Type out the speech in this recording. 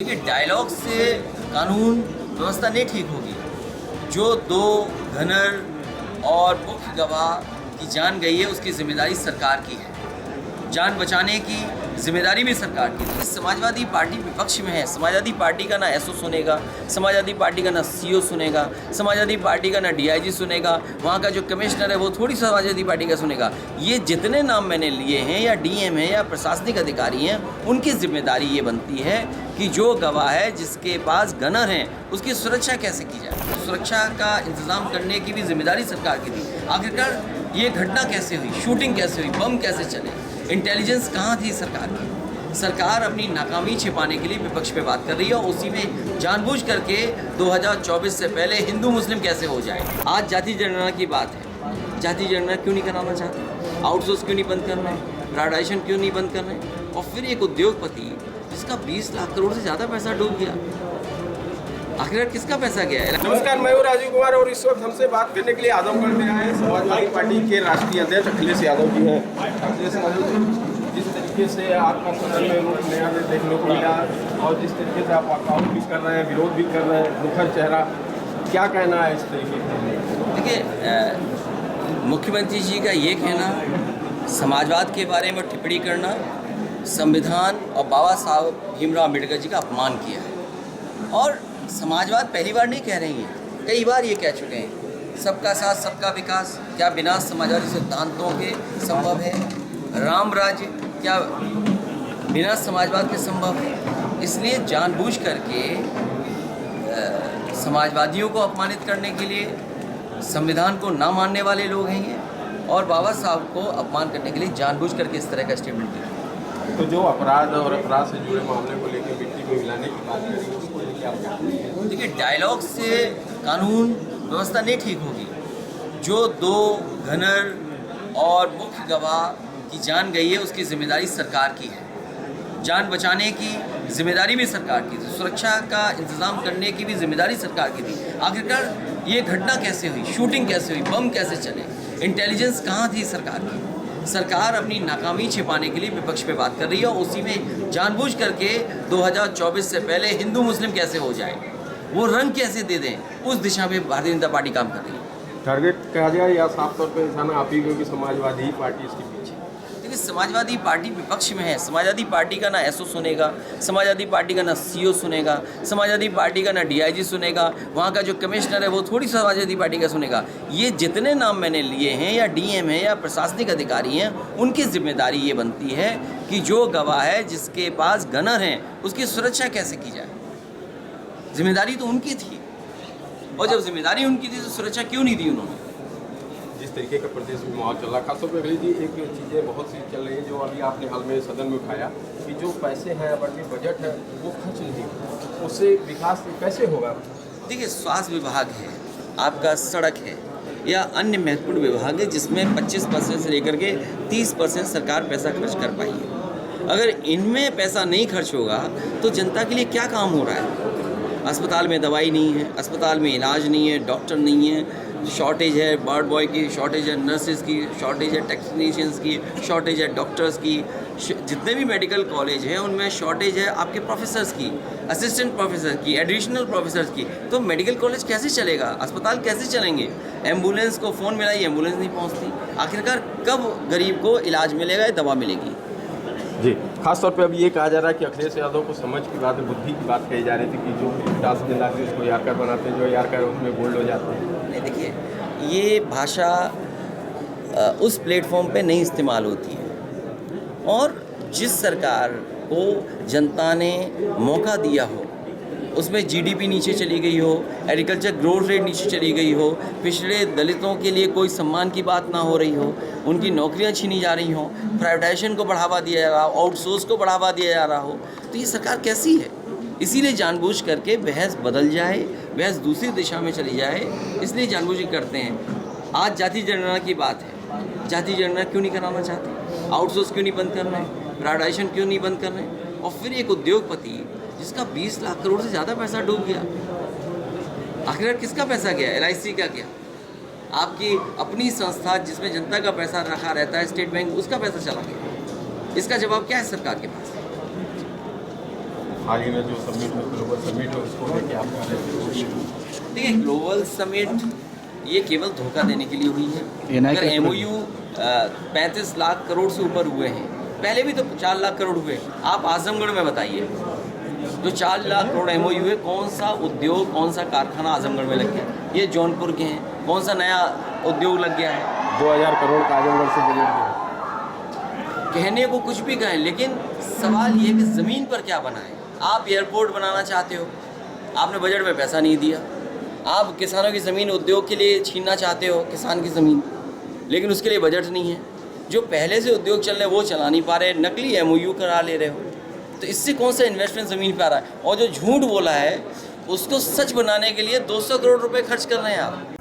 देखिए, डायलॉग से कानून व्यवस्था नहीं ठीक होगी। जो दो घनर और मुख्य गवाह की जान गई है, उसकी जिम्मेदारी सरकार की है। जान बचाने की जिम्मेदारी भी सरकार की है। समाजवादी पार्टी विपक्ष में है। समाजवादी पार्टी का ना एसओ सुनेगा, समाजवादी पार्टी का ना सीओ सुनेगा, समाजवादी पार्टी का ना डीआईजी सुनेगा, वहाँ का जो कमिश्नर है वो थोड़ी समाजवादी पार्टी का सुनेगा। ये जितने नाम मैंने लिए हैं, या डीएम है या प्रशासनिक अधिकारी हैं, उनकी जिम्मेदारी ये बनती है कि जो गवाह है, जिसके पास गनर हैं, उसकी सुरक्षा कैसे की जाए। सुरक्षा का इंतज़ाम करने की भी जिम्मेदारी सरकार की थी। आखिरकार ये घटना कैसे हुई, शूटिंग कैसे हुई, बम कैसे चले, इंटेलिजेंस कहाँ थी सरकार की। सरकार अपनी नाकामी छिपाने के लिए विपक्ष पे बात कर रही है, और उसी में जानबूझ करके 2024 से पहले हिंदू मुस्लिम कैसे हो जाए। आज जाति जनगणना की बात है। जाति जनगणना क्यों नहीं कराना चाहते, आउटसोर्स क्यों नहीं बंद कर रहे हैं, प्राइवेटाइजेशन क्यों नहीं बंद कर रहे हैं। और फिर एक उद्योगपति जिसका 20 लाख करोड़ से ज़्यादा पैसा डूब गया, आखिर किसका पैसा गया है। नमस्कार, मैं हूं राजीव कुमार और इस वक्त हमसे बात करने के लिए आजमगढ़ में आए समाजवादी पार्टी के राष्ट्रीय अध्यक्ष अखिलेश यादव जी हैं। अखिलेश यादव जी, जिस तरीके से आपका सदन में रूप नया देखने को मिला और जिस तरीके से आप वॉकआउट भी कर रहे हैं, विरोध भी कर रहे हैं, मुखर चेहरा, क्या कहना है इस तरीके से? देखिए, मुख्यमंत्री जी का ये कहना, समाजवाद के बारे में टिप्पणी करना, संविधान और बाबा साहब भीमराव अम्बेडकर जी का अपमान किया है। और समाजवाद पहली बार नहीं कह रही हैं, कई बार ये कह चुके हैं। सबका साथ सबका विकास क्या बिना समाजवादी सिद्धांतों के संभव है। राम राज्य क्या बिना समाजवाद के संभव है। इसलिए जानबूझ करके समाजवादियों को अपमानित करने के लिए, संविधान को ना मानने वाले लोग हैं ये, और बाबा साहब को अपमान करने के लिए जानबूझ करके इस तरह का स्टेटमेंट दिया। तो जो अपराध और अपराध से जुड़े मामले को लेकर मिट्टी में मिलाने की बात करी, उसको लेकर आप क्या कहते हैं? देखिए, डायलॉग से कानून व्यवस्था नहीं ठीक होगी। जो दो घनर और मुख्य गवाह की जान गई है, उसकी जिम्मेदारी सरकार की है। जान बचाने की जिम्मेदारी भी सरकार की थी। सुरक्षा का इंतज़ाम करने की भी जिम्मेदारी सरकार की थी। आखिरकार ये घटना कैसे हुई, शूटिंग कैसे हुई, बम कैसे चले, इंटेलिजेंस कहाँ थी सरकार की। सरकार अपनी नाकामी छिपाने के लिए विपक्ष पे बात कर रही है, और उसी में जानबूझ करके 2024 से पहले हिंदू मुस्लिम कैसे हो जाए, वो रंग कैसे दे दें, उस दिशा में भारतीय जनता पार्टी काम कर रही है। टारगेट कहा जाए या साफ तौर पर निशाना आप ही क्योंकि समाजवादी ही पार्टी इसके पीछे? देखिए, समाजवादी पार्टी विपक्ष में है। समाजवादी पार्टी का ना एसओ सुनेगा, समाजवादी पार्टी का ना सीओ सुनेगा, समाजवादी पार्टी का ना डीआईजी सुनेगा, वहाँ का जो कमिश्नर है वो थोड़ी समाजवादी पार्टी का सुनेगा। ये जितने नाम मैंने लिए हैं, या डीएम है या प्रशासनिक अधिकारी हैं, उनकी जिम्मेदारी ये बनती है कि जो गवाह है, जिसके पास गनर हैं, उसकी सुरक्षा कैसे की जाए। जिम्मेदारी तो उनकी थी, और जब जिम्मेदारी उनकी थी तो सुरक्षा क्यों नहीं दी उन्होंने। जिस तरीके का प्रदेश में माहौल चल रहा है, खासतौर पर अखिलेश जी, एक चीज़ें बहुत सी चल रही हैं जो अभी आपने हाल में सदन में उठाया कि जो पैसे हैं, बढ़ती बजट है, वो खर्च नहीं होगा, उससे विकास कैसे होगा? देखिए, स्वास्थ्य विभाग है, आपका सड़क है, या अन्य महत्वपूर्ण विभाग है जिसमें 25% से लेकर के 30% सरकार पैसा खर्च कर पाई है। अगर इनमें पैसा नहीं खर्च होगा तो जनता के लिए क्या काम हो रहा है। अस्पताल में दवाई नहीं है, अस्पताल में इलाज नहीं है, डॉक्टर नहीं है, शॉर्टेज है, वार्ड बॉय की शॉर्टेज है, नर्सेज की शॉर्टेज है, टेक्नीशियंस की शॉर्टेज है, डॉक्टर्स की, जितने भी मेडिकल कॉलेज हैं उनमें शॉर्टेज है आपके प्रोफेसर्स की, असिस्टेंट प्रोफेसर की, एडिशनल प्रोफेसर्स की। तो मेडिकल कॉलेज कैसे चलेगा, अस्पताल कैसे चलेंगे। एम्बुलेंस को फ़ोन मिलाई, एम्बुलेंस नहीं पहुंचती। आखिरकार कब गरीब को इलाज मिलेगा या दवा मिलेगी। जी, खासतौर पे अब ये कहा जा रहा है कि अखिलेश यादव को समझ की बात, बुद्धि की बात कही जा रही थी कि जो टास्क दिलाते हैं उसको यारकर बनाते हैं, जो यारकर उसमें गोल्ड हो जाते हैं। नहीं, देखिए, ये भाषा उस प्लेटफॉर्म पे नहीं इस्तेमाल होती है, और जिस सरकार को जनता ने मौका दिया हो, उसमें जीडीपी नीचे चली गई हो, एग्रीकल्चर ग्रोथ रेट नीचे चली गई हो, पिछड़े दलितों के लिए कोई सम्मान की बात ना हो रही हो, उनकी नौकरियां छीनी जा रही हों, प्राइवेटाइजेशन को बढ़ावा दिया जा रहा हो, आउटसोर्स को बढ़ावा दिया जा रहा हो, तो ये सरकार कैसी है। इसीलिए जानबूझ करके बहस बदल जाए, बहस दूसरी दिशा में चली जाए, इसलिए जानबूझ के करते हैं। आज जाति जनगणना की बात है। जाति जनगणना क्यों नहीं कराना चाहते, आउटसोर्स क्यों नहीं बंद कर रहे हैं, प्राइवेटाइजेशन क्यों नहीं बंद कर रहे हैं। और फिर एक उद्योगपति जिसका 20 लाख करोड़ से ज़्यादा पैसा डूब गया, आखिर किसका पैसा गया। LIC का गया, आपकी अपनी संस्था जिसमें जनता का पैसा रखा रहता है, स्टेट बैंक, उसका पैसा चला गया। इसका जवाब क्या है सरकार के पास। हाल ही में जो समिट में ग्लोबल समिट है उसको लेके आपका देखिए, ग्लोबल समिट ये केवल धोखा देने के लिए हुई है। अगर MOU 35 लाख करोड़ से ऊपर हुए हैं, पहले भी तो 4 लाख करोड़ हुए, आप आजमगढ़ में बताइए जो 4 लाख करोड़ MOU है, कौन सा उद्योग, कौन सा कारखाना आजमगढ़ में लग गया? ये जौनपुर के हैं, कौन सा नया उद्योग लग गया है? 2000 करोड़ का आजमगढ़ से बजट दिया। कहने को कुछ भी कहें, लेकिन सवाल ये है कि ज़मीन पर क्या बनाएं। आप एयरपोर्ट बनाना चाहते हो, आपने बजट में पैसा नहीं दिया। आप किसानों की ज़मीन उद्योग के लिए छीनना चाहते हो, किसान की ज़मीन, लेकिन उसके लिए बजट नहीं है। जो पहले से उद्योग चल रहे हैं वो चला नहीं पा रहे, नकली MOU करा ले रहे हो, तो इससे कौन सा इन्वेस्टमेंट ज़मीन पे आ रहा है? और जो झूठ बोला है उसको सच बनाने के लिए 200 करोड़ रुपए खर्च कर रहे हैं आप।